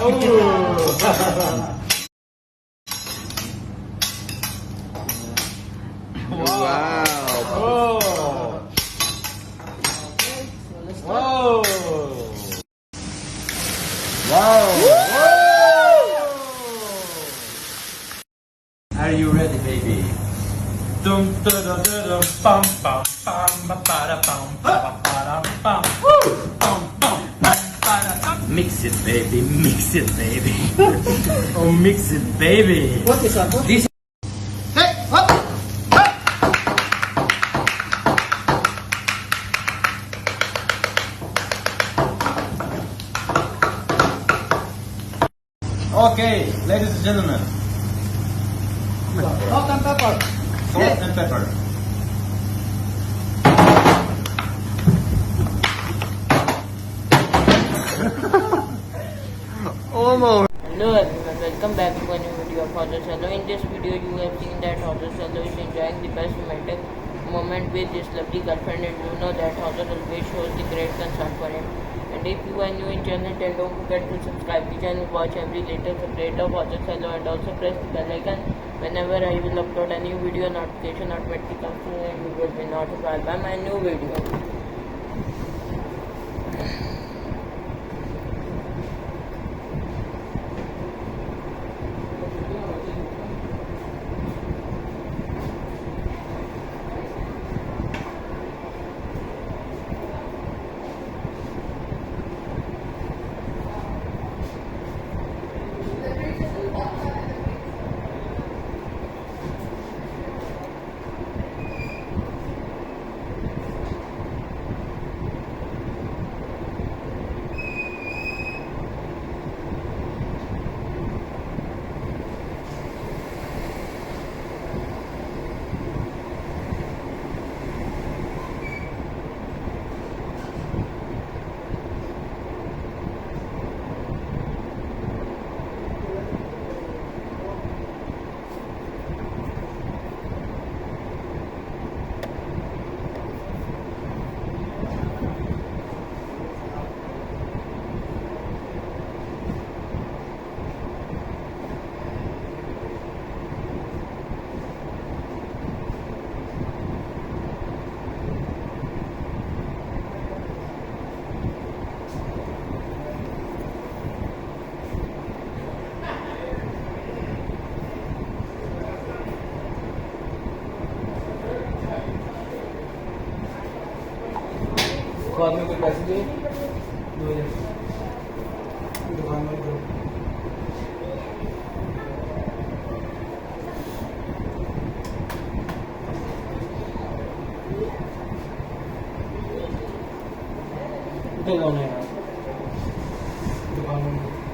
Wow. Whoa. Wow. Are you ready, baby? Dum dum dum dum pam pam pam ba da pam pam pam pam. Pam pam pam. Mix it, baby. Mix it, baby. Oh, mix it, baby. What is that? This. Hey, up. Okay, ladies and gentlemen. Salt and pepper. Salt and pepper. Almost. Hello everyone, welcome back to a new video of Hauser Cello. In this video you have seen that Hauser Cello is enjoying the best romantic moment with his lovely girlfriend, and you know that Hauser always shows the great concern for him. And if you are new in channel, then don't forget to subscribe the channel, watch every latest update of Hauser Cello, and also press the bell icon. Whenever I will upload a new video, notification automatically comes to you and you will be notified by my new video. बाद में कोई पैसे दिए 2000 दुकान में करो कौन है दुकान में